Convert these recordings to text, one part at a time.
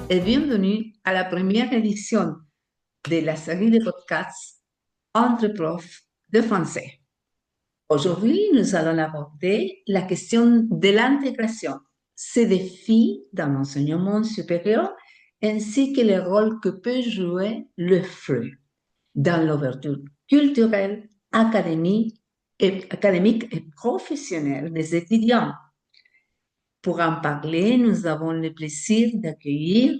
et bienvenue à la première édition de la série de podcasts Entre profs de français. Aujourd'hui, nous allons aborder la question de l'intégration, ses défis dans l'enseignement supérieur ainsi que le rôle que peut jouer le FLE dans l'ouverture culturelle, académique et professionnelle des étudiants. Pour en parler, nous avons le plaisir d'accueillir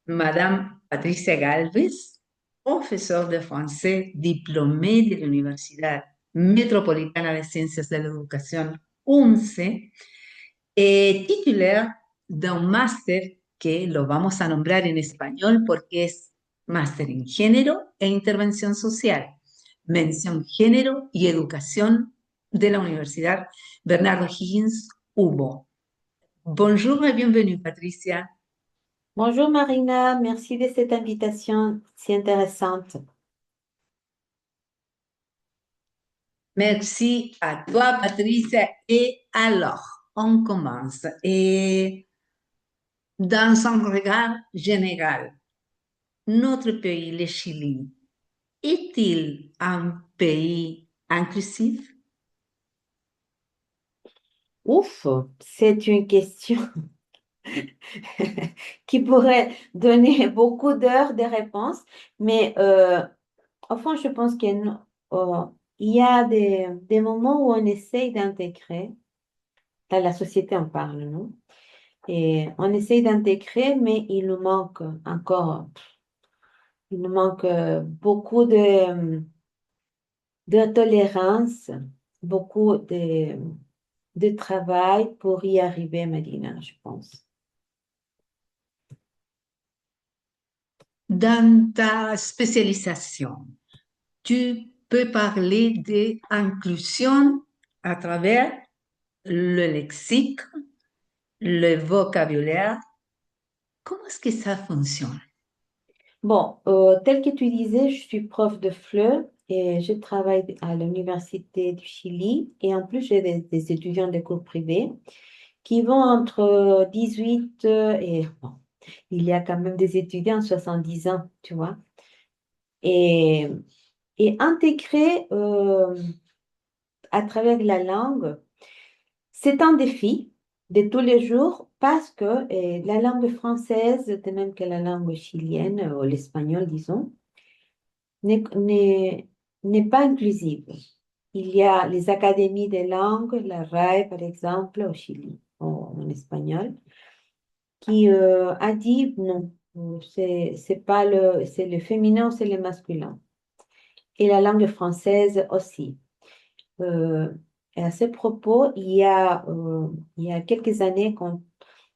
Madame Patricia Galvez, professeure de français diplômée de l'Universidad Metropolitana de Ciencias de la Educación, UNCE, et titulaire d'un máster que lo vamos a nombrar en español porque es máster en género e intervención social, mención género y educación de la Universidad Bernardo Higgins Hubo. Bonjour et bienvenue, Patricia. Bonjour Marina, merci de cette invitation si intéressante. Merci à toi, Patricia. Et alors, on commence. Et dans un regard général, notre pays, le Chili, est-il un pays inclusif? Ouf, c'est une question qui pourrait donner beaucoup d'heures de réponses, mais au fond, je pense qu'il y a des moments où on essaye d'intégrer, dans la société on parle, non? Et on essaye d'intégrer, mais il nous manque beaucoup de tolérance, beaucoup de travail pour y arriver, Medina, je pense. Dans ta spécialisation, tu peux parler d'inclusion à travers le lexique, le vocabulaire. Comment est-ce que ça fonctionne? Bon, tel que tu disais, je suis prof de FLE et je travaille à l'Université du Chili et en plus j'ai des étudiants de cours privés qui vont entre 18 et bon, il y a quand même des étudiants 70 ans, tu vois. Et, et intégrer à travers la langue, c'est un défi de tous les jours parce que la langue française, de même que la langue chilienne ou l'espagnol, disons, n'est n'est- n'est pas inclusive. Il y a les académies des langues, la RAE par exemple, au Chili, en espagnol, qui a dit non, c'est pas c'est le féminin ou c'est le masculin. Et la langue française aussi. Euh, et à ce propos, il y a quelques années,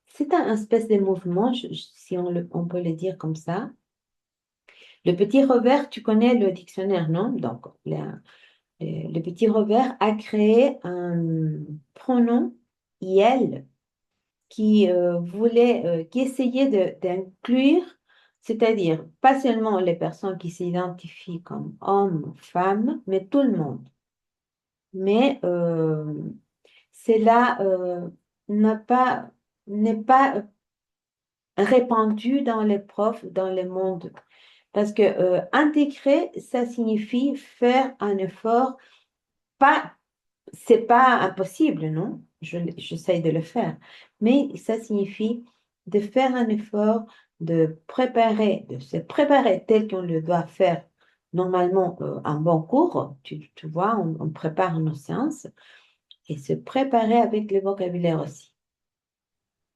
c'est un espèce de mouvement, si on peut le dire comme ça. Le petit revers, tu connais le dictionnaire, non? Donc, le petit revers a créé un pronom IL qui essayait d'inclure, c'est-à-dire pas seulement les personnes qui s'identifient comme hommes, femmes, mais tout le monde. Mais cela n'est pas répandu dans les profs, dans le monde. Parce que intégrer, ça signifie faire un effort, pas, c'est pas impossible, non? J'essaye de le faire. Mais ça signifie de faire un effort, de se préparer tel qu'on le doit faire normalement un bon cours. Tu vois, on prépare nos séances et se préparer avec le vocabulaire aussi.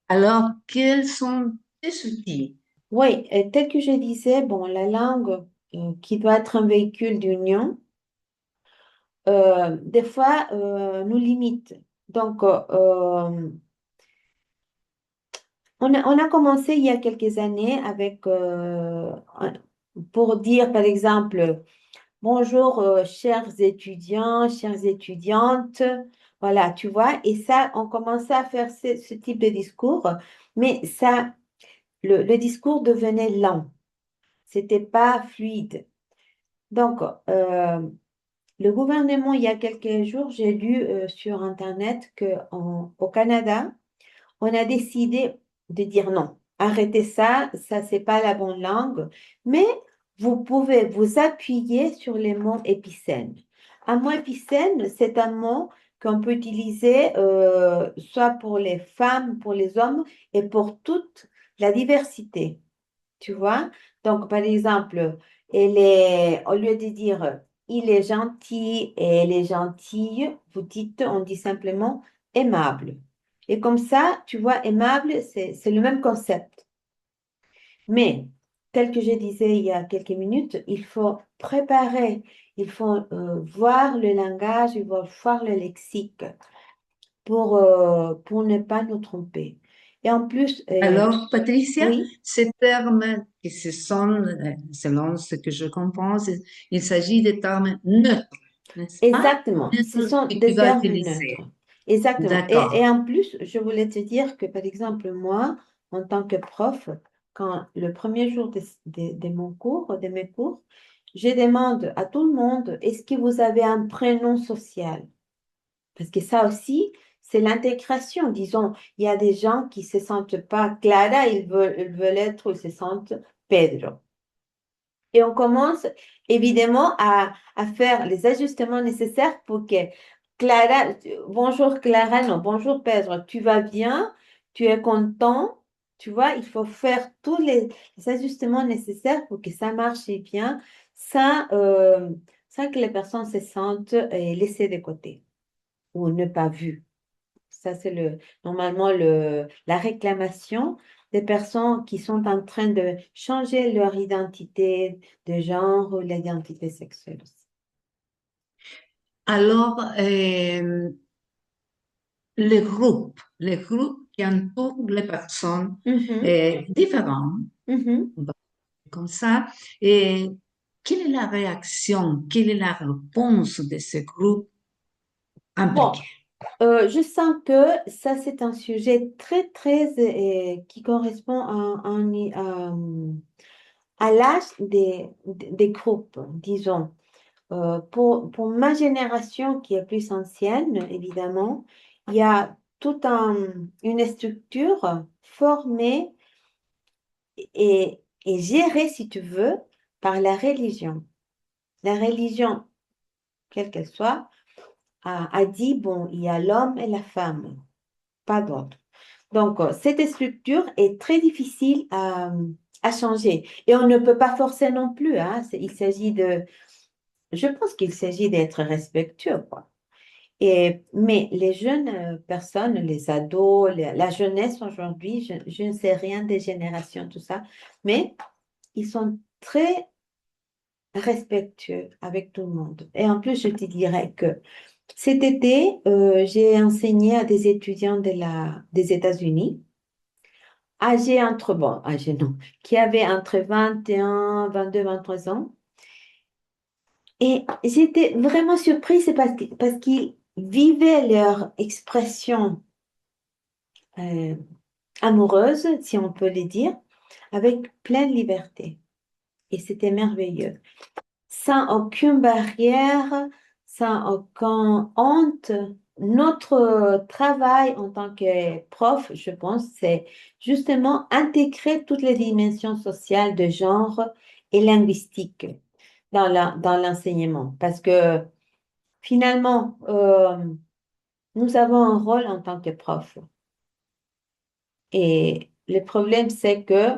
Alors, quels sont tes outils? Oui, et tel que je disais, bon, la langue qui doit être un véhicule d'union, des fois nous limite. Donc, on a commencé il y a quelques années avec, pour dire par exemple, bonjour chers étudiants, chères étudiantes, voilà, tu vois, et ça, on commençait à faire ce type de discours, mais ça, le discours devenait lent, c'était pas fluide. Donc, le gouvernement, il y a quelques jours, j'ai lu sur Internet qu'au Canada, on a décidé de dire non. arrêtez ça, ça c'est pas la bonne langue, mais vous pouvez vous appuyer sur les mots épicènes. Un mot épicène, c'est un mot qu'on peut utiliser soit pour les femmes, pour les hommes et pour toute la diversité. Tu vois? Donc, par exemple, au lieu de dire il est gentil et elle est gentille, on dit simplement aimable. Et comme ça, tu vois, aimable, c'est le même concept. Mais, tel que je disais il y a quelques minutes, il faut préparer, il faut voir le langage, il faut voir le lexique pour ne pas nous tromper. Et en plus, Alors, Patricia, oui. ces termes qui se sont, selon ce que je comprends, il s'agit de termes neutres, n'est-ce pas? Exactement, ce Neutres sont que tu des vas termes neutres. utiliser. Exactement. D'accord. Et en plus, je voulais te dire que, par exemple, moi, en tant que prof, quand le premier jour de mes cours, je demande à tout le monde, est-ce que vous avez un prénom social? Parce que ça aussi, c'est l'intégration. Disons, il y a des gens qui se sentent pas Clara, ils veulent être, ils se sentent Pedro. Et on commence évidemment à faire les ajustements nécessaires pour que Clara, bonjour Clara, non, bonjour Pedro, tu vas bien, tu es content, tu vois, il faut faire tous les ajustements nécessaires pour que ça marche bien, sans, euh, sans que les personnes se sentent laissées de côté ou ne pas vues. Ça, c'est normalement la réclamation des personnes qui sont en train de changer leur identité de genre ou l'identité sexuelle aussi. Alors, les groupes qui entourent les personnes Mhm, différentes, mhm. on va dire comme ça, et quelle est la réaction, quelle est la réponse de ce groupe Bon, impliqué? je sens que ça, c'est un sujet très, très qui correspond à l'âge des groupes, disons. Pour ma génération qui est plus ancienne, évidemment, il y a toute une structure formée et gérée, si tu veux, par la religion. La religion, quelle qu'elle soit, a dit, bon, il y a l'homme et la femme, pas d'autre. Donc, cette structure est très difficile à changer. Et on ne peut pas forcer non plus, hein. Je pense qu'il s'agit d'être respectueux, quoi. Mais les jeunes personnes, les ados, la jeunesse aujourd'hui, je ne sais rien des générations, tout ça, mais ils sont très respectueux avec tout le monde. Et en plus, je te dirais que cet été, j'ai enseigné à des étudiants des États-Unis, âgés non, qui avaient entre 21, 22, 23 ans. Et j'étais vraiment surprise parce qu'ils vivaient leur expression euh, amoureuse, si on peut le dire, avec pleine liberté. Et c'était merveilleux. Sans aucune barrière, sans aucune honte. Notre travail en tant que prof, je pense, c'est justement intégrer toutes les dimensions sociales de genre et linguistique dans l'enseignement. Parce que finalement, nous avons un rôle en tant que prof. Et le problème, c'est que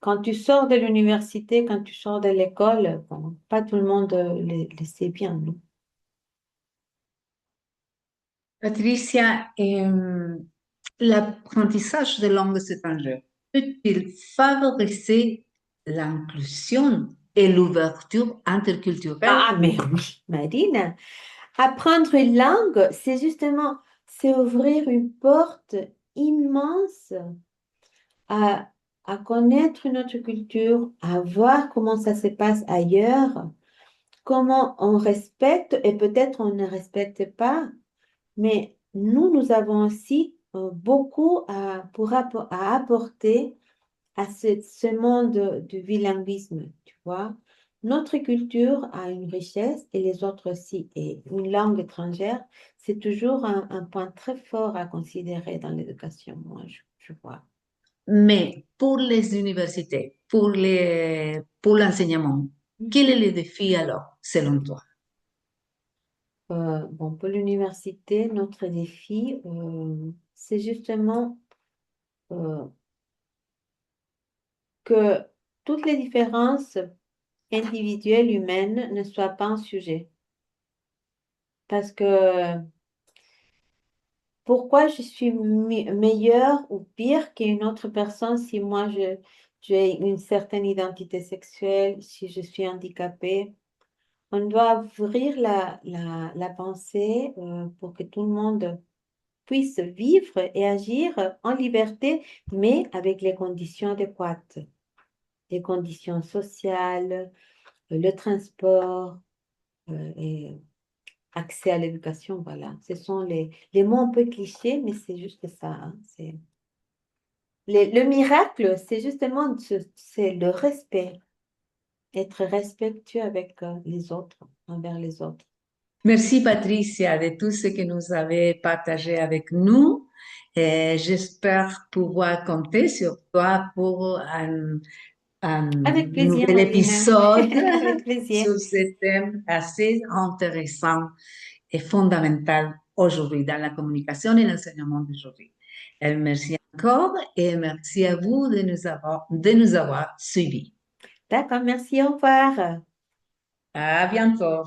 quand tu sors de l'université, quand tu sors de l'école, bon, pas tout le monde le sait bien, non? Patricia, l'apprentissage de langues étrangères peut-il favoriser l'inclusion et l'ouverture interculturelle? Ah, mais oui, Marine, apprendre une langue, c'est ouvrir une porte immense à, à connaître une autre culture, à voir comment ça se passe ailleurs, comment on respecte et peut-être on ne respecte pas. Mais nous avons aussi beaucoup à apporter à ce monde du bilinguisme, tu vois. Notre culture a une richesse et les autres aussi. Et une langue étrangère, c'est toujours un point très fort à considérer dans l'éducation, moi, je vois. Mais pour les universités, pour l'enseignement, quel est le défi alors, selon toi? Bon, pour l'université, notre défi, c'est justement euh, que toutes les différences individuelles humaines ne soient pas un sujet. Parce que pourquoi je suis meilleure ou pire qu'une autre personne si moi j'ai une certaine identité sexuelle, si je suis handicapée? On doit ouvrir la pensée pour que tout le monde puisse vivre et agir en liberté, mais avec les conditions adéquates, les conditions sociales, le transport et accès à l'éducation. Voilà, ce sont les mots un peu clichés, mais c'est juste ça, hein. Le miracle, c'est justement c'est le respect, être respectueux avec les autres, envers les autres. Merci Patricia de tout ce que nous avez partagé avec nous. Et j'espère pouvoir compter sur toi pour un Avec plaisir, nouvel Marina. épisode Avec plaisir. sur ce thème assez intéressant et fondamental aujourd'hui dans la communication et l'enseignement d'aujourd'hui. Merci encore et merci à vous de nous avoir suivis. D'accord, merci, au revoir. À bientôt.